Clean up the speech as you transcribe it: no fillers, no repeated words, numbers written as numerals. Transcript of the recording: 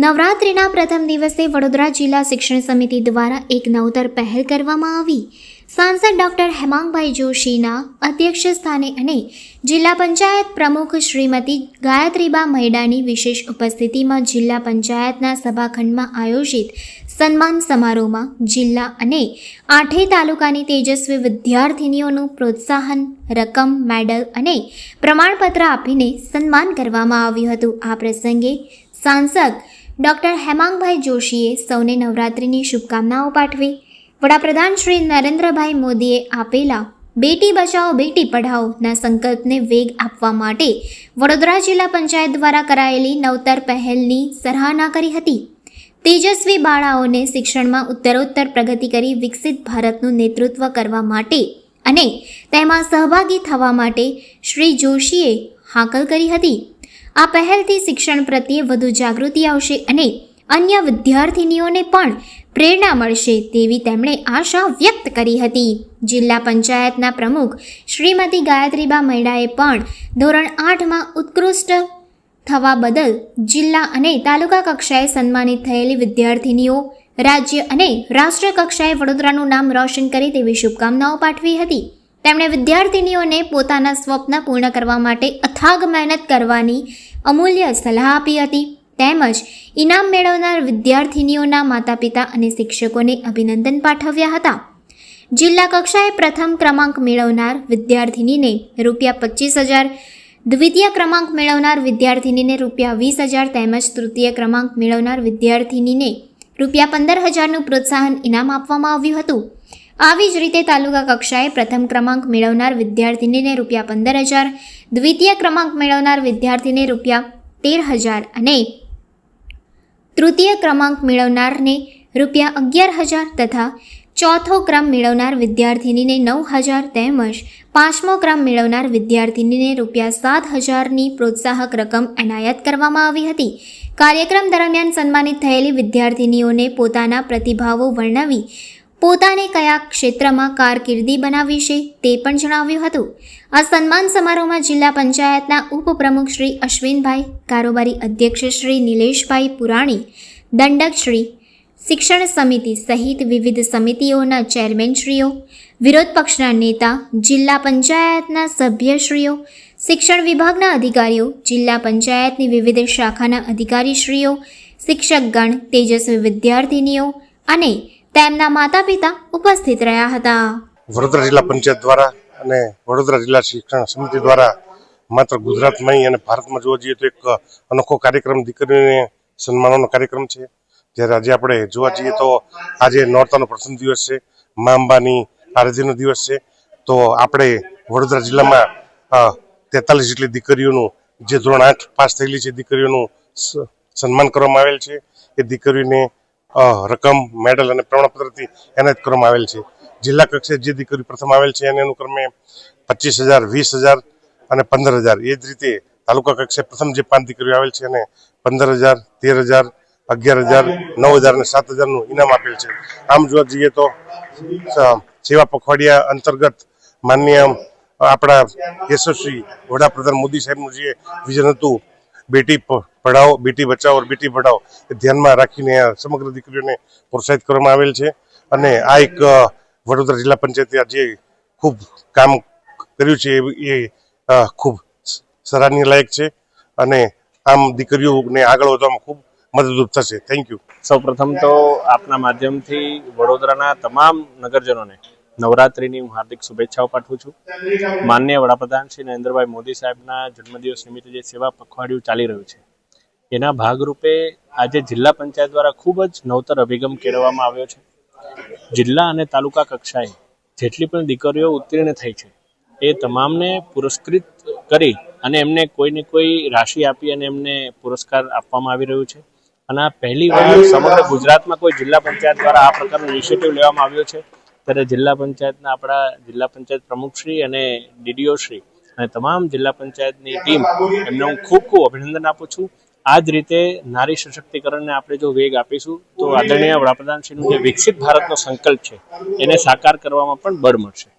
નવરાત્રિના પ્રથમ દિવસે વડોદરા જિલ્લા શિક્ષણ સમિતિ દ્વારા એક નવતર પહેલ કરવામાં આવી. સાંસદ ડોક્ટર હેમાંગભાઈ જોશીના અધ્યક્ષ સ્થાને અને જિલ્લા પંચાયત પ્રમુખ શ્રીમતી ગાયત્રીબા મૈડાની વિશેષ ઉપસ્થિતિમાં જિલ્લા પંચાયતના સભાખંડમાં આયોજિત સન્માન સમારોહમાં જિલ્લા અને 8 તાલુકાની તેજસ્વી વિદ્યાર્થીનીઓનું પ્રોત્સાહન, રકમ, મેડલ અને પ્રમાણપત્ર આપીને સન્માન કરવામાં આવ્યું હતું. આ પ્રસંગે સાંસદ ડોક્ટર હેમાંગભાઈ જોશીએ સૌને નવરાત્રિની શુભકામનાઓ પાઠવી. વડાપ્રધાન શ્રી નરેન્દ્રભાઈ મોદીએ આપેલા બેટી બચાવો બેટી પઢાઓના સંકલ્પને વેગ આપવા માટે વડોદરા જિલ્લા પંચાયત દ્વારા કરાયેલી નવતર પહેલની સરાહના કરી હતી. તેજસ્વી બાળાઓને શિક્ષણમાં ઉત્તરોત્તર પ્રગતિ કરી વિકસિત ભારતનું નેતૃત્વ કરવા માટે અને તેમાં સહભાગી થવા માટે શ્રી જોશીએ હાકલ કરી હતી. આ પહેલથી શિક્ષણ પ્રત્યે વધુ જાગૃતિ આવશે અને અન્ય વિદ્યાર્થીનીઓને પણ પ્રેરણા મળશે તેવી તેમણે આશા વ્યક્ત કરી હતી. જિલ્લા પંચાયતના પ્રમુખ શ્રીમતી ગાયત્રીબા મૈડાએ પણ ધોરણ 8માં ઉત્કૃષ્ટ થવા બદલ જિલ્લા અને તાલુકા કક્ષાએ સન્માનિત થયેલી વિદ્યાર્થીનીઓ રાજ્ય અને રાષ્ટ્ર કક્ષાએ વડોદરાનું નામ રોશન કરે તેવી શુભકામનાઓ પાઠવી હતી. તેમણે વિદ્યાર્થીનીઓને પોતાના સ્વપ્ન પૂર્ણ કરવા માટે અથાગ મહેનત કરવાની અમૂલ્ય સલાહ આપી હતી. તેમજ ઇનામ મેળવનાર વિદ્યાર્થીનીઓના માતા પિતા અને શિક્ષકોને અભિનંદન પાઠવ્યા હતા. જિલ્લા કક્ષાએ પ્રથમ ક્રમાંક મેળવનાર વિદ્યાર્થીનીને ₹25,000, દ્વિતીય ક્રમાંક મેળવનાર વિદ્યાર્થીનીને ₹20,000 તેમજ તૃતીય ક્રમાંક મેળવનાર વિદ્યાર્થીનીને ₹15,000નું પ્રોત્સાહન ઇનામ આપવામાં આવ્યું હતું. આવી જ રીતે તાલુકા કક્ષાએ પ્રથમ ક્રમાંક મેળવનાર વિદ્યાર્થીનીને ₹15,000, દ્વિતીય ક્રમાંક મેળવનાર વિદ્યાર્થીને ₹13,000 અને તૃતીય ક્રમાંક મેળવનારને ₹11,000 તથા ચોથો ક્રમ મેળવનાર વિદ્યાર્થીનીને ₹9,000 તેમજ પાંચમો ક્રમ મેળવનાર વિદ્યાર્થીનીને ₹7,000ની પ્રોત્સાહક રકમ એનાયત કરવામાં આવી હતી. કાર્યક્રમ દરમિયાન સન્માનિત થયેલી વિદ્યાર્થીનીઓને પોતાના પ્રતિભાવો વર્ણવી પોતાને કયા ક્ષેત્રમાં કારકિર્દી બનાવી છે તે પણ જણાવ્યું હતું. આ સન્માન સમારોહમાં જિલ્લા પંચાયતના ઉપપ્રમુખ શ્રી અશ્વિનભાઈ, કારોબારી અધ્યક્ષ શ્રી નિલેશભાઈ પુરાણી, દંડક શ્રી, શિક્ષણ સમિતિ સહિત વિવિધ સમિતિઓના ચેરમેનશ્રીઓ, વિરોધ પક્ષના નેતા, જિલ્લા પંચાયતના સભ્યશ્રીઓ, શિક્ષણ વિભાગના અધિકારીઓ, જિલ્લા પંચાયતની વિવિધ શાખાના અધિકારીશ્રીઓ, શિક્ષકગણ, તેજસ્વી વિદ્યાર્થીનીઓ અને તેમના માતા પિતા ઉપસ્થિત રહ્યા હતા. વડોદરા જિલ્લા પંચાયત દ્વારા અને વડોદરા જિલ્લા શિક્ષણ સમિતિ દ્વારા માત્ર ગુજરાતમાં નહીં અને ભારતમાં જોવા જઈએ તો એક અનોખો કાર્યક્રમ દીકરીઓને સન્માનનો કાર્યક્રમ છે. જ્યારે આજે આપણે જોવા જઈએ તો આજે નોરતાનો પ્રથમ દિવસ છે, મા અંબાની આરાધ્યનો દિવસ છે. તો આપણે વડોદરા જિલ્લામાં 43 જેટલી દીકરીઓનું જે ધોરણ 8 પાસ થયેલી છે દીકરીઓનું સન્માન કરવામાં આવેલ છે. એ દીકરીઓને રકમ, મેડલ અને પ્રમાણપત્રથી એનાયત કરવામાં આવેલ છે. જિલ્લા કક્ષાએ જે દીકરી પ્રથમ આવેલ છે એને અનુક્રમે 25,000, 20,000 અને 15,000. એ જ રીતે તાલુકા કક્ષાએ પ્રથમ જે 5 દીકરીઓ આવેલ છે એને 15,000, 13,000, 11,000, 9,000 અને 7,000નું ઇનામ આપેલ છે. આમ જોવા જઈએ તો સેવા પખવાડિયા અંતર્ગત માનનીય આપણા યશસ્વી વડાપ્રધાન મોદી સાહેબનું જે વિઝન હતું બેટી પઢાઓ બેટી બચાવો બેટી પઢાઓ એ ધ્યાનમાં રાખીને સમગ્ર દીકરીઓને પ્રોત્સાહિત કરવામાં આવેલ છે. અને આ એક વડોદરા જિલ્લા પંચાયતે જે ખૂબ કામ કર્યું છે એ ખૂબ સરાહનીય લાયક છે અને આમ દીકરીઓને આગળ વધવામાં ખૂબ મદદરૂપ થશે. Thank you. સૌપ્રથમ તો આપના માધ્યમથી વડોદરાના તમામ નગરજનોને નવરાત્રિની હું હાર્દિક શુભેચ્છાઓ પાઠવું છું. માનનીય વડાપ્રધાન શ્રી નરેન્દ્રભાઈ મોદી સાહેબના જન્મદિવસ નિમિત્તે જે સેવા પખવાડિયું ચાલી રહ્યું છે એના ભાગરૂપે આજે જિલ્લા પંચાયત દ્વારા ખૂબ જ નવતર અભિગમ કેળવવામાં આવ્યો છે. જિલ્લા અને તાલુકા કક્ષાએ જેટલી પણ દીકરીઓ ઉત્તીર્ણ થઈ છે એ તમામને પુરસ્કૃત કરી અને એમને કોઈને કોઈ રાશિ આપી અને એમને પુરસ્કાર આપવામાં આવી રહ્યું છે. અને આ પહેલી વાર સમગ્ર ગુજરાતમાં કોઈ જિલ્લા પંચાયત દ્વારા આ પ્રકારનો ઇનિશિયેટિવ લેવામાં આવ્યો છે. ત્યારે જિલ્લા પંચાયતના આપણા જિલ્લા પંચાયત પ્રમુખશ્રી અને ડીડીઓ શ્રી અને તમામ જિલ્લા પંચાયતની ટીમ એમને હું ખૂબ ખૂબ અભિનંદન આપું છું. આ જ રીતે નારી સશક્તિકરણને આપણે જો વેગ આપીશું તો આદરણીય વડાપ્રધાનશ્રીનું જે વિકસિત ભારતનો સંકલ્પ છે એને સાકાર કરવામાં પણ બળ મળશે.